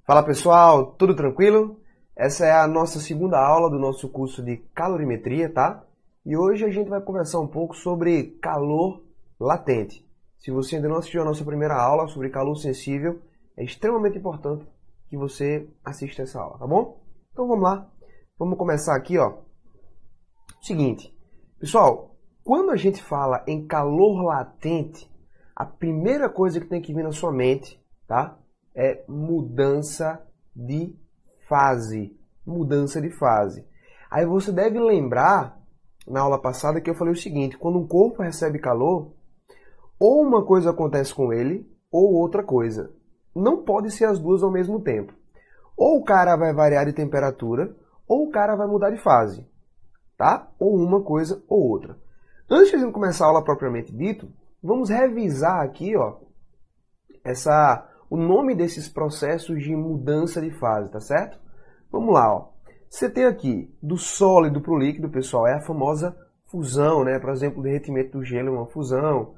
Fala pessoal, tudo tranquilo? Essa é a nossa segunda aula do nosso curso de calorimetria, tá? E hoje a gente vai conversar um pouco sobre calor latente. Se você ainda não assistiu a nossa primeira aula sobre calor sensível, é extremamente importante que você assista essa aula, tá bom? Então vamos lá, vamos começar aqui, ó. Seguinte, pessoal, quando a gente fala em calor latente, a primeira coisa que tem que vir na sua mente, tá? É mudança de fase. Mudança de fase. Aí você deve lembrar, na aula passada, que eu falei o seguinte: quando um corpo recebe calor, ou uma coisa acontece com ele, ou outra coisa. Não pode ser as duas ao mesmo tempo. Ou o cara vai variar de temperatura, ou o cara vai mudar de fase. Tá? Ou uma coisa ou outra. Antes de a gente começar a aula propriamente dito, vamos revisar aqui, ó, o nome desses processos de mudança de fase, tá certo? Vamos lá, ó. Você tem aqui do sólido para o líquido, pessoal, é a famosa fusão, né? Por exemplo, o derretimento do gelo é uma fusão.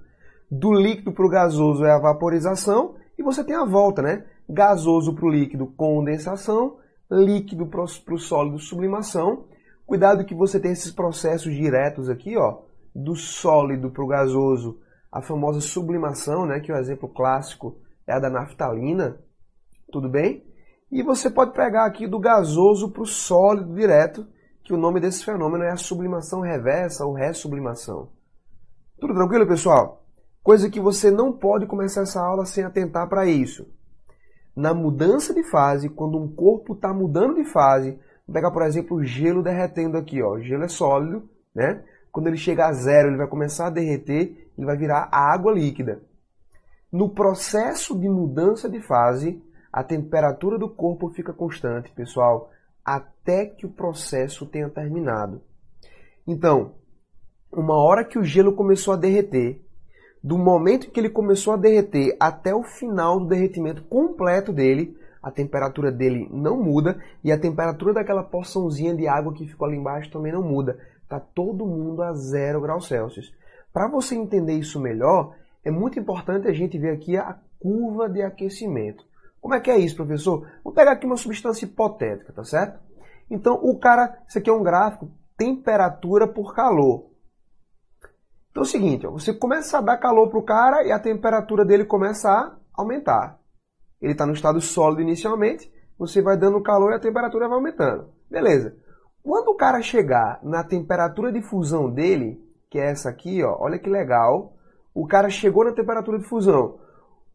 Do líquido para o gasoso é a vaporização. E você tem a volta, né? Gasoso para o líquido, condensação. Líquido para o sólido, sublimação. Cuidado que você tem esses processos diretos aqui, ó. Do sólido para o gasoso, a famosa sublimação, né? Que o exemplo clássico é a da naftalina, tudo bem? E você pode pegar aqui do gasoso para o sólido direto, que o nome desse fenômeno é a sublimação reversa ou ressublimação. Tudo tranquilo, pessoal? Coisa que você não pode começar essa aula sem atentar para isso. Na mudança de fase, quando um corpo está mudando de fase, vou pegar, por exemplo, o gelo derretendo aqui, ó. O gelo é sólido, né? Quando ele chega a zero, ele vai começar a derreter, ele vai virar água líquida. No processo de mudança de fase, a temperatura do corpo fica constante, pessoal, até que o processo tenha terminado. Então, uma hora que o gelo começou a derreter, do momento que ele começou a derreter até o final do derretimento completo dele, a temperatura dele não muda e a temperatura daquela porçãozinha de água que ficou ali embaixo também não muda. Está todo mundo a 0 graus Celsius. Para você entender isso melhor, é muito importante a gente ver aqui a curva de aquecimento. Como é que é isso, professor? Vou pegar aqui uma substância hipotética, tá certo? Então, isso aqui é um gráfico, temperatura por calor. Então é o seguinte, ó, você começa a dar calor para o cara e a temperatura dele começa a aumentar. Ele está no estado sólido inicialmente, você vai dando calor e a temperatura vai aumentando. Beleza. Quando o cara chegar na temperatura de fusão dele, que é essa aqui, ó, olha que legal. O cara chegou na temperatura de fusão.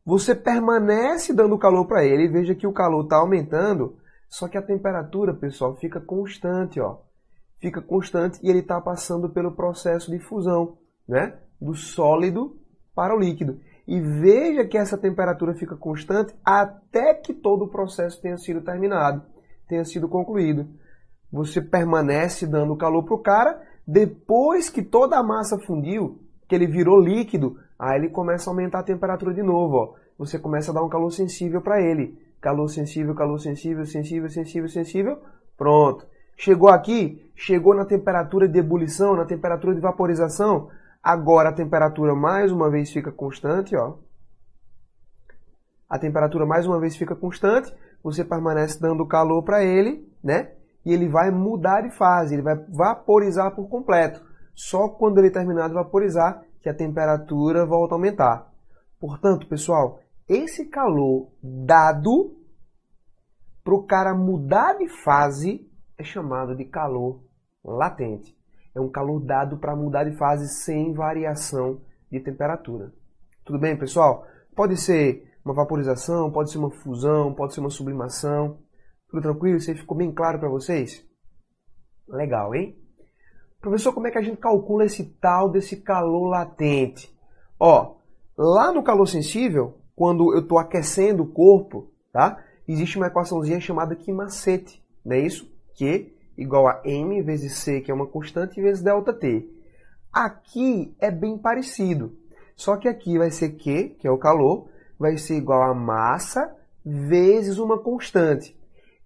Você permanece dando calor para ele. Veja que o calor está aumentando. Só que a temperatura, pessoal, fica constante. Ó. Fica constante e ele está passando pelo processo de fusão, né? Do sólido para o líquido. E veja que essa temperatura fica constante até que todo o processo tenha sido terminado, tenha sido concluído. Você permanece dando calor para o cara. Depois que toda a massa fundiu, que ele virou líquido, aí ele começa a aumentar a temperatura de novo. Ó. Você começa a dar um calor sensível para ele. Calor sensível, sensível, sensível, sensível. Pronto. Chegou aqui, chegou na temperatura de ebulição, na temperatura de vaporização. Agora a temperatura mais uma vez fica constante. Ó. A temperatura mais uma vez fica constante. Você permanece dando calor para ele, né? E ele vai mudar de fase, ele vai vaporizar por completo. Só quando ele terminar de vaporizar que a temperatura volta a aumentar. Portanto, pessoal, esse calor dado para o cara mudar de fase é chamado de calor latente. É um calor dado para mudar de fase sem variação de temperatura. Tudo bem, pessoal? Pode ser uma vaporização, pode ser uma fusão, pode ser uma sublimação. Tudo tranquilo? Isso aí ficou bem claro para vocês? Legal, hein? Professor, como é que a gente calcula esse tal desse calor latente? Ó, lá no calor sensível, quando eu estou aquecendo o corpo, tá? Existe uma equaçãozinha chamada Q-macete, não é isso? Q igual a M vezes C, que é uma constante, vezes ΔT. Aqui é bem parecido, só que aqui vai ser Q, que é o calor, vai ser igual a massa vezes uma constante.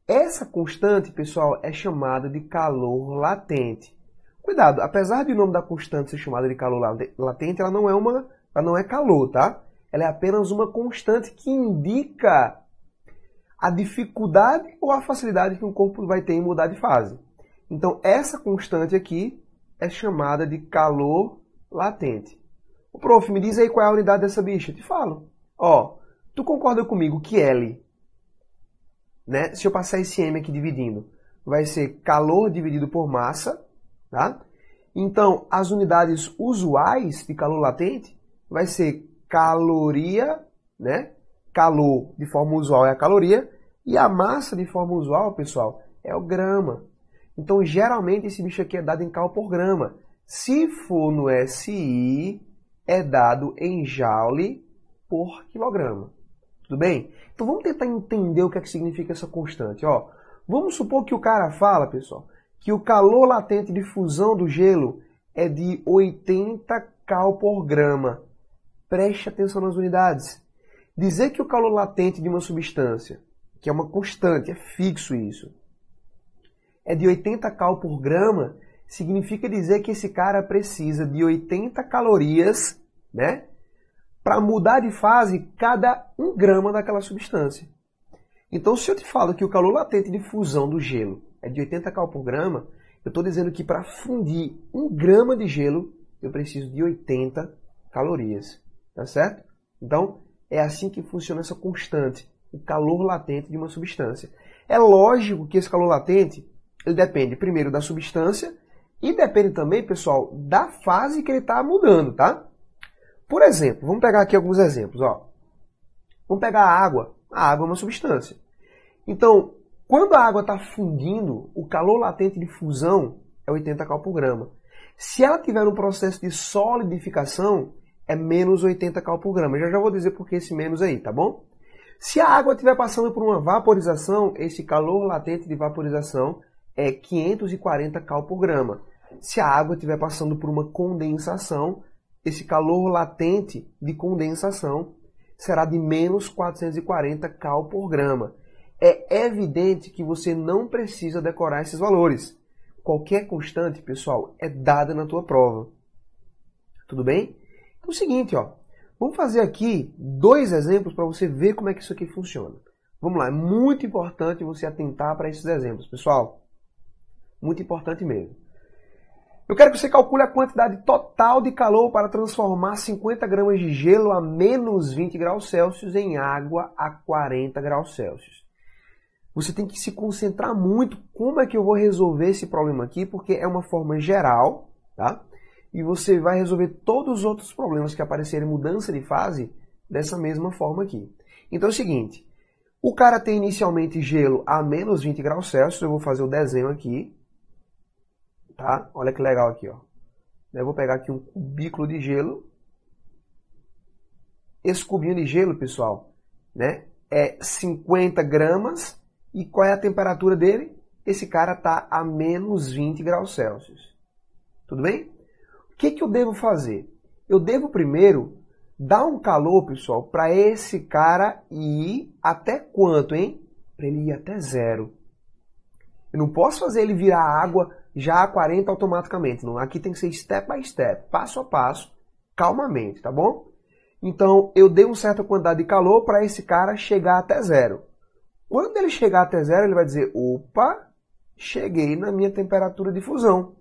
Essa constante, pessoal, é chamada de calor latente. Cuidado, apesar de o nome da constante ser chamada de calor latente, ela não é calor, tá? Ela é apenas uma constante que indica a dificuldade ou a facilidade que um corpo vai ter em mudar de fase. Então, essa constante aqui é chamada de calor latente. O prof, me diz aí qual é a unidade dessa bicha. Eu te falo. Ó, tu concorda comigo que L, né? Se eu passar esse M aqui dividindo, vai ser calor dividido por massa, tá? Então, as unidades usuais de calor latente vai ser caloria, né? Calor de forma usual é a caloria, e a massa de forma usual, pessoal, é o grama. Então, geralmente, esse bicho aqui é dado em cal por grama. Se for no SI, é dado em joule por quilograma. Tudo bem? Então, vamos tentar entender o que é que significa essa constante. Ó, vamos supor que o cara fala, pessoal, que o calor latente de fusão do gelo é de 80 cal por grama. Preste atenção nas unidades. Dizer que o calor latente de uma substância, que é uma constante, é fixo isso, é de 80 cal por grama, significa dizer que esse cara precisa de 80 calorias, né, para mudar de fase cada 1 grama daquela substância. Então, se eu te falo que o calor latente de fusão do gelo é de 80 cal por grama, eu estou dizendo que para fundir 1 grama de gelo, eu preciso de 80 calorias. Tá certo? Então, é assim que funciona essa constante, o calor latente de uma substância. É lógico que esse calor latente, ele depende primeiro da substância e depende também, pessoal, da fase que ele está mudando, tá? Por exemplo, vamos pegar aqui alguns exemplos. Ó. Vamos pegar a água. A água é uma substância. Então, quando a água está fundindo, o calor latente de fusão é 80 cal por grama. Se ela tiver um processo de solidificação, é menos 80 cal por grama. Já vou dizer por que esse menos aí, tá bom? Se a água estiver passando por uma vaporização, esse calor latente de vaporização é 540 cal por grama. Se a água estiver passando por uma condensação, esse calor latente de condensação será de menos 440 cal por grama. É evidente que você não precisa decorar esses valores. Qualquer constante, pessoal, é dada na tua prova. Tudo bem? Então é o seguinte, ó. Vamos fazer aqui 2 exemplos para você ver como é que isso aqui funciona. Vamos lá, é muito importante você atentar para esses exemplos, pessoal. Muito importante mesmo. Eu quero que você calcule a quantidade total de calor para transformar 50 gramas de gelo a menos 20 graus Celsius em água a 40 graus Celsius. Você tem que se concentrar muito como é que eu vou resolver esse problema aqui, porque é uma forma geral, tá? E você vai resolver todos os outros problemas que aparecerem em mudança de fase dessa mesma forma aqui. Então é o seguinte, o cara tem inicialmente gelo a menos 20 graus Celsius, eu vou fazer o desenho aqui, tá? Olha que legal aqui, ó. Eu vou pegar aqui um cubículo de gelo. Esse cubinho de gelo, pessoal, né, é 50 gramas. E qual é a temperatura dele? Esse cara está a menos 20 graus Celsius. Tudo bem? O que eu devo fazer? Eu devo primeiro dar um calor, pessoal, para esse cara ir até quanto, hein? Para ele ir até 0. Eu não posso fazer ele virar água já a 40 automaticamente. Não. Aqui tem que ser step by step, passo a passo, calmamente, tá bom? Então, eu dei uma certa quantidade de calor para esse cara chegar até 0. Quando ele chegar até 0, ele vai dizer, opa, cheguei na minha temperatura de fusão.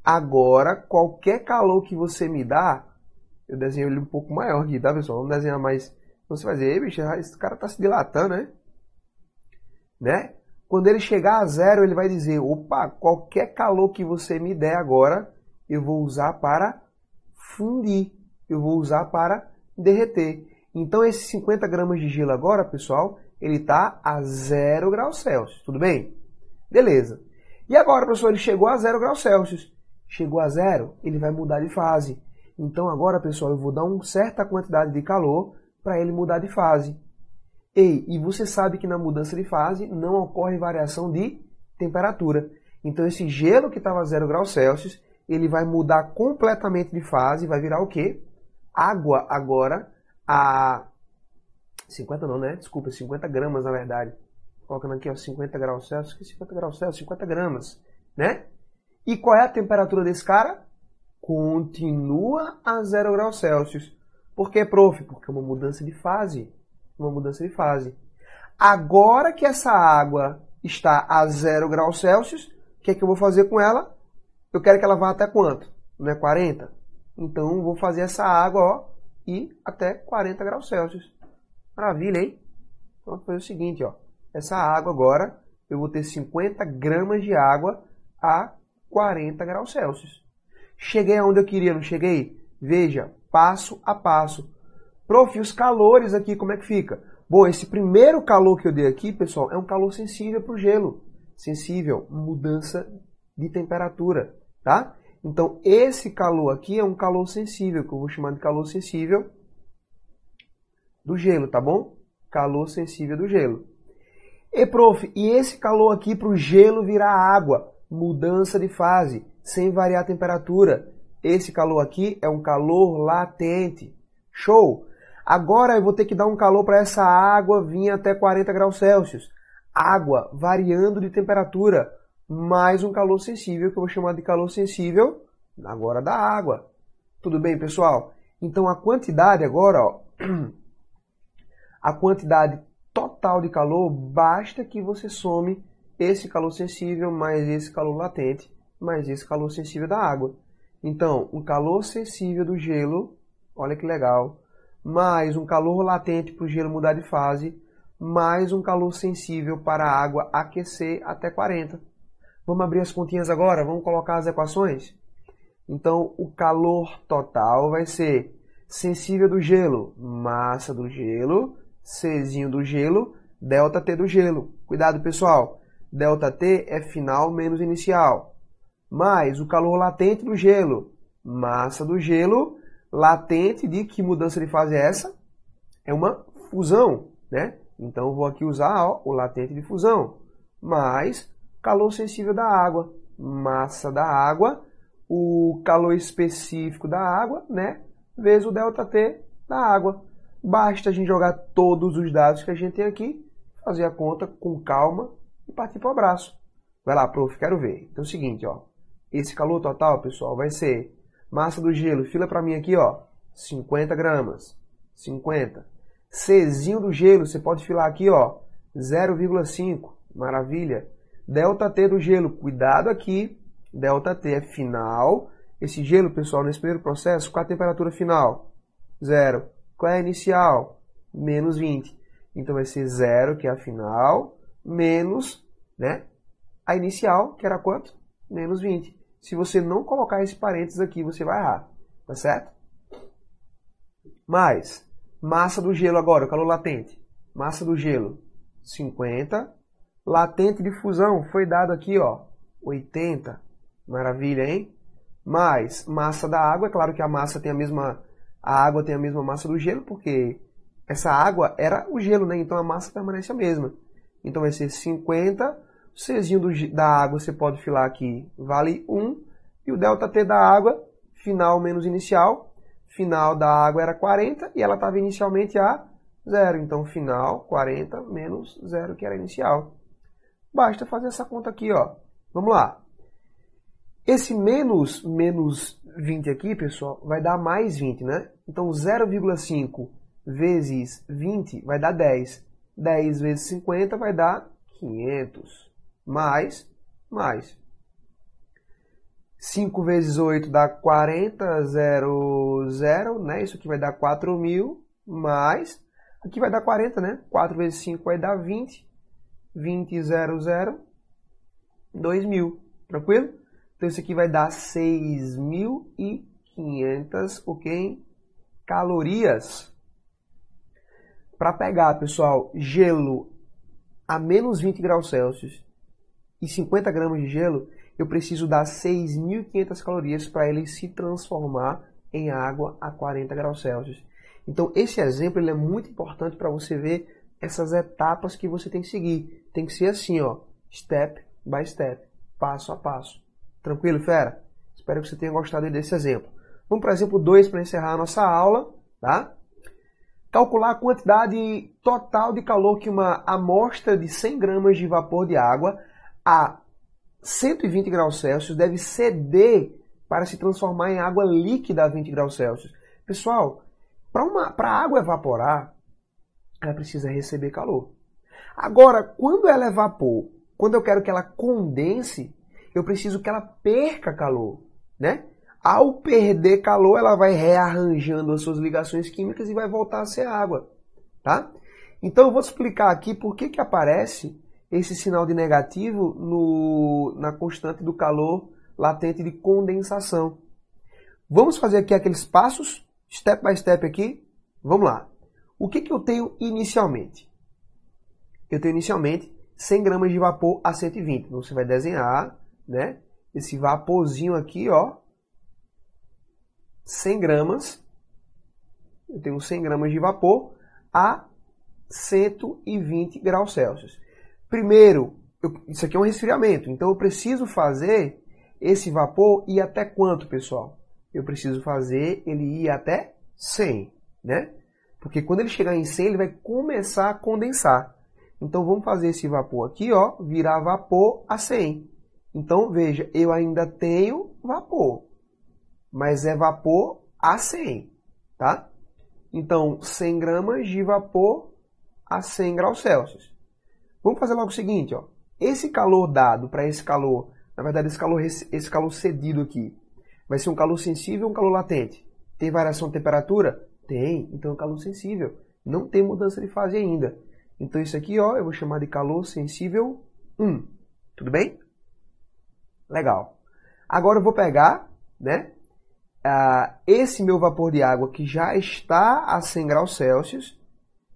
Agora, qualquer calor que você me dá, eu desenho ele um pouco maior aqui, tá, pessoal? Vamos desenhar mais. Você vai dizer, ei, bicho, esse cara está se dilatando, né? Quando ele chegar a 0, ele vai dizer, opa, qualquer calor que você me der agora, eu vou usar para fundir. Eu vou usar para derreter. Então, esses 50 gramas de gelo agora, pessoal, ele está a 0 graus Celsius. Tudo bem? Beleza. E agora, professor, ele chegou a 0 graus Celsius. Chegou a 0, ele vai mudar de fase. Então, agora, pessoal, eu vou dar uma certa quantidade de calor para ele mudar de fase. Ei, e você sabe que na mudança de fase não ocorre variação de temperatura. Então, esse gelo que estava a 0 graus Celsius, ele vai mudar completamente de fase, vai virar o quê? Água agora a 50 não, né? Desculpa, 50 gramas na verdade. Colocando aqui, ó, 50 graus Celsius. Que 50 graus Celsius? 50 gramas, né? E qual é a temperatura desse cara? Continua a 0 graus Celsius. Por quê, prof? Porque é uma mudança de fase. Uma mudança de fase. Agora que essa água está a 0 graus Celsius, o que é que eu vou fazer com ela? Eu quero que ela vá até quanto? Não é 40? Então, eu vou fazer essa água, ó, ir até 40 graus Celsius. Maravilha, hein? Então, vou fazer o seguinte, ó. Essa água agora, eu vou ter 50 gramas de água a 40 graus Celsius. Cheguei aonde eu queria, não cheguei? Veja, passo a passo. Prof, os calores aqui, como é que fica? Bom, esse primeiro calor que eu dei aqui, pessoal, é um calor sensível para o gelo. Sensível, mudança de temperatura, tá? Então, esse calor aqui é um calor sensível, que eu vou chamar de calor sensível do gelo, tá bom? Calor sensível do gelo. E, prof, e esse calor aqui para o gelo virar água? Mudança de fase, sem variar a temperatura. Esse calor aqui é um calor latente. Show! Agora eu vou ter que dar um calor para essa água vir até 40 graus Celsius. Água variando de temperatura, mais um calor sensível, que eu vou chamar de calor sensível agora da água. Tudo bem, pessoal? Então a quantidade agora, ó, a quantidade total de calor, basta que você some esse calor sensível mais esse calor latente, mais esse calor sensível da água. Então, um calor sensível do gelo, olha que legal, mais um calor latente para o gelo mudar de fase, mais um calor sensível para a água aquecer até 40. Vamos abrir as continhas agora? Vamos colocar as equações? Então, o calor total vai ser sensível do gelo, massa do gelo, Czinho do gelo, ΔT do gelo. Cuidado, pessoal. ΔT é final menos inicial. Mais o calor latente do gelo, massa do gelo, latente de que mudança de fase é essa? É uma fusão, né? Então, eu vou aqui usar, ó, o latente de fusão, mais calor sensível da água, massa da água, o calor específico da água, né? Vezes o ΔT da água. Basta a gente jogar todos os dados que a gente tem aqui, fazer a conta com calma e partir para o abraço. Vai lá, prof, quero ver. Então é o seguinte, ó. Esse calor total, pessoal, vai ser massa do gelo, fila para mim aqui, ó, 50 gramas. 50. Czinho do gelo, você pode filar aqui, ó, 0,5. Maravilha. ΔT do gelo, cuidado aqui. ΔT é final. Esse gelo, pessoal, nesse primeiro processo, qual a temperatura final? 0. Qual é a inicial? Menos 20. Então vai ser 0, que é a final, menos, né, a inicial, que era quanto? Menos 20. Se você não colocar esse parênteses aqui, você vai errar. Tá certo? Mais, massa do gelo agora, o calor latente. Massa do gelo, 50. Latente de fusão foi dado aqui, ó, 80. Maravilha, hein? Mais massa da água, é claro que a água tem a mesma massa do gelo, porque essa água era o gelo, né? Então a massa permanece a mesma. Então vai ser 50. O Czinho da água você pode filar aqui, vale 1. E o ΔT da água, final menos inicial. Final da água era 40 e ela estava inicialmente a 0. Então final 40 menos 0, que era inicial. Basta fazer essa conta aqui, ó. Vamos lá. Esse menos 20 aqui, pessoal, vai dar mais 20, né? Então 0,5 vezes 20 vai dar 10. 10 vezes 50 vai dar 500. Mais. 5 vezes 8 dá 40, 0, né? Isso aqui vai dar 4.000, mais. Aqui vai dar 40, né? 4 vezes 5 vai dar 20. 20, 0, 2.000. Tranquilo? Então isso aqui vai dar 6.500, ok? Calorias. Para pegar, pessoal, gelo a menos 20 graus Celsius e 50 gramas de gelo, eu preciso dar 6.500 calorias para ele se transformar em água a 40 graus Celsius. Então esse exemplo ele é muito importante para você ver essas etapas que você tem que seguir. Tem que ser assim, ó, step by step, passo a passo. Tranquilo, fera? Espero que você tenha gostado desse exemplo. Vamos para o exemplo 2 para encerrar a nossa aula, tá? Calcular a quantidade total de calor que uma amostra de 100 gramas de vapor de água a 120 graus Celsius deve ceder para se transformar em água líquida a 20 graus Celsius. Pessoal, para a água evaporar, ela precisa receber calor. Agora, quando ela é vapor, quando eu quero que ela condense, eu preciso que ela perca calor, né? Ao perder calor, ela vai rearranjando as suas ligações químicas e vai voltar a ser água, tá? Então eu vou explicar aqui por que que aparece esse sinal de negativo na constante do calor latente de condensação. Vamos fazer aqui aqueles passos, step by step aqui. Vamos lá. O que que eu tenho inicialmente? Eu tenho inicialmente 100 gramas de vapor a 120. Então você vai desenhar, né, esse vaporzinho aqui, ó. 100 gramas. Eu tenho 100 gramas de vapor a 120 graus Celsius. Primeiro, isso aqui é um resfriamento, então eu preciso fazer esse vapor ir até quanto, pessoal? Eu preciso fazer ele ir até 100, né? Porque quando ele chegar em 100, ele vai começar a condensar. Então vamos fazer esse vapor aqui, ó, virar vapor a 100. Então veja, eu ainda tenho vapor, mas é vapor a 100, tá? Então 100 gramas de vapor a 100 graus Celsius. Vamos fazer logo o seguinte, ó. Esse calor dado para esse calor, na verdade esse calor cedido aqui, vai ser um calor sensível ou um calor latente? Tem variação de temperatura? Tem, então é um calor sensível. Não tem mudança de fase ainda. Então isso aqui, ó, eu vou chamar de calor sensível 1. Tudo bem? Legal. Agora eu vou pegar, né, esse meu vapor de água que já está a 100 graus Celsius,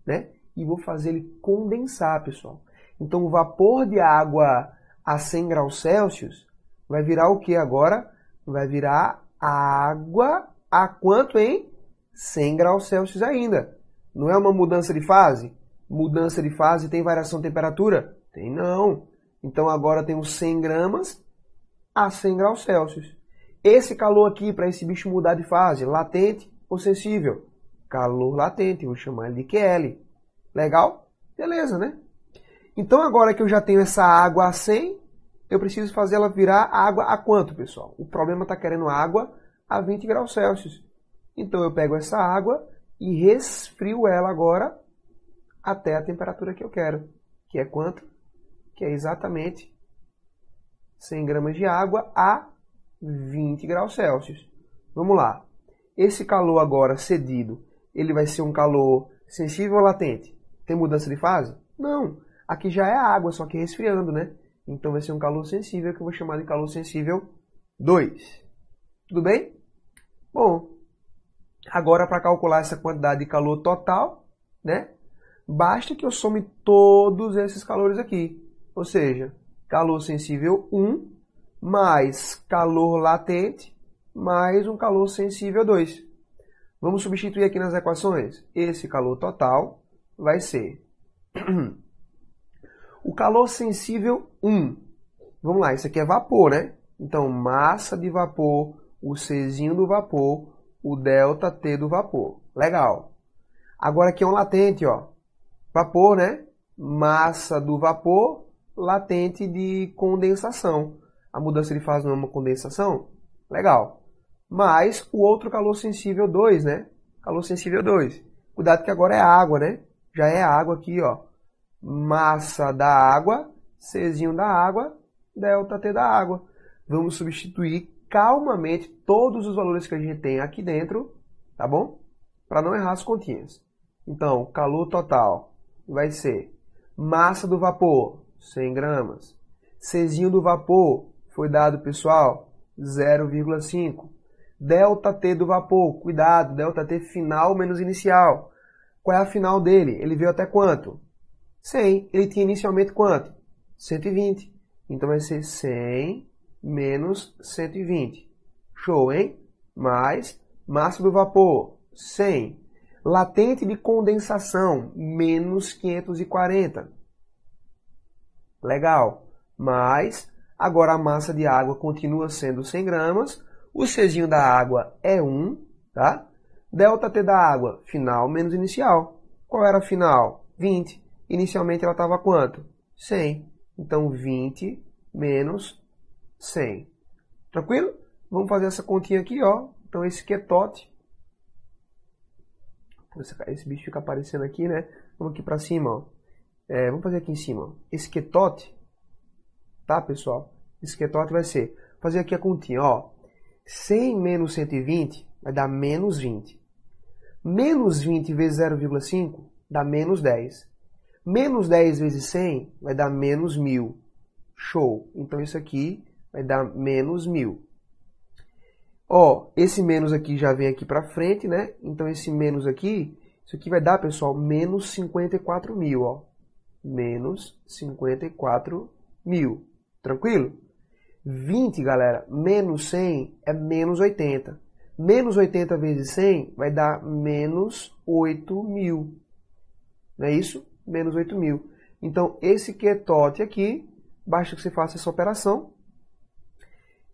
né, e vou fazer ele condensar, pessoal. Então o vapor de água a 100 graus Celsius vai virar o que agora? Vai virar água a quanto, hein? 100 graus Celsius ainda. Não é uma mudança de fase? Mudança de fase tem variação de temperatura? Tem não. Então agora temos 100 gramas a 100 graus Celsius. Esse calor aqui, para esse bicho mudar de fase, latente ou sensível? Calor latente, vou chamar ele de QL. Legal? Beleza, né? Então agora que eu já tenho essa água a 100, eu preciso fazer ela virar água a quanto, pessoal? O problema está querendo água a 20 graus Celsius. Então eu pego essa água e resfrio ela agora até a temperatura que eu quero. Que é quanto? Que é exatamente 100 gramas de água a 20 graus Celsius. Vamos lá. Esse calor agora cedido, ele vai ser um calor sensível ou latente? Tem mudança de fase? Não. Aqui já é água, só que resfriando, né? Então vai ser um calor sensível, que eu vou chamar de calor sensível 2. Tudo bem? Bom, agora para calcular essa quantidade de calor total, né? Basta que eu some todos esses calores aqui. Ou seja, calor sensível 1 mais calor latente mais um calor sensível 2. Vamos substituir aqui nas equações. Esse calor total vai ser o calor sensível 1. Vamos lá, isso aqui é vapor, né? Então, massa de vapor, o Czinho do vapor, o ΔT do vapor. Legal. Agora aqui é um latente, ó. Vapor, né? Massa do vapor, latente de condensação. A mudança de fase não é uma condensação? Legal. Mais o outro calor sensível 2, né? Calor sensível 2. Cuidado que agora é água, né? Já é água aqui, ó. Massa da água, Czinho da água, ΔT da água. Vamos substituir calmamente todos os valores que a gente tem aqui dentro, tá bom? Para não errar as continhas. Então, calor total vai ser massa do vapor, 100 gramas. Czinho do vapor foi dado, pessoal, 0,5. ΔT do vapor, cuidado, ΔT final menos inicial. Qual é a final dele? Ele veio até quanto? 100. Ele tinha inicialmente quanto? 120. Então vai ser 100 menos 120. Show, hein? Mais massa do vapor, 100. Latente de condensação, menos 540. Legal. Mais, agora a massa de água continua sendo 100 gramas. O Czinho da água é 1, tá? ΔT da água, final menos inicial. Qual era a final? 20. Inicialmente ela estava quanto? 100. Então 20 menos 100. Tranquilo? Vamos fazer essa continha aqui, ó. Então esse aqui é TOT. Esse bicho fica aparecendo aqui, né? Vamos aqui para cima, ó. vamos fazer aqui em cima, esse quetote, tá, pessoal? Esse quetote vai ser, fazer aqui a continha, ó, 100 menos 120 vai dar menos 20. Menos 20 vezes 0,5 dá menos 10. Menos 10 vezes 100 vai dar menos 1000. Show! Então isso aqui vai dar menos 1000. Ó, esse menos aqui já vem aqui para frente, né? Então esse menos aqui, isso aqui vai dar, pessoal, menos 54.000, ó. Menos 54.000. Tranquilo? 20, galera, menos 100 é menos 80. Menos 80 vezes 100 vai dar menos 8.000. Não é isso? Menos 8.000. Então, esse quetote aqui, basta que você faça essa operação.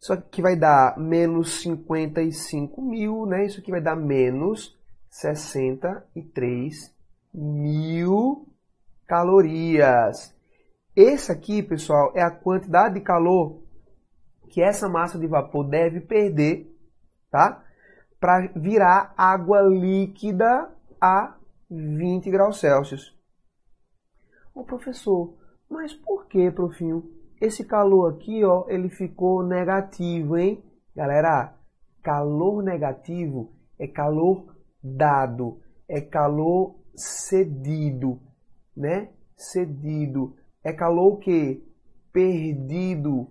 Isso aqui vai dar menos 55.000, né? Isso aqui vai dar menos 63.000 calorias. Esse aqui, pessoal, é a quantidade de calor que essa massa de vapor deve perder, tá? Para virar água líquida a 20 graus Celsius. Ô professor, mas por que, profinho? Esse calor aqui, ó, ele ficou negativo, hein? Galera, calor negativo é calor dado, é calor cedido, né? Cedido. É calor o quê? Perdido.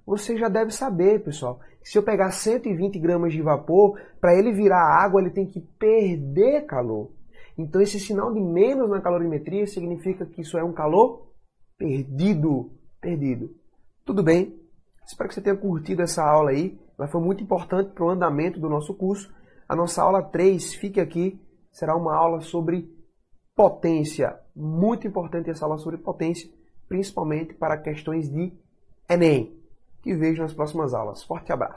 Você já deve saber, pessoal, que se eu pegar 120 gramas de vapor, para ele virar água, ele tem que perder calor. Então, esse sinal de menos na calorimetria significa que isso é um calor perdido. Perdido. Tudo bem? Espero que você tenha curtido essa aula aí. Ela foi muito importante para o andamento do nosso curso. A nossa aula 3, fique aqui, será uma aula sobre potência. Muito importante essa aula sobre potência, principalmente para questões de Enem. Te vejo nas próximas aulas. Forte abraço.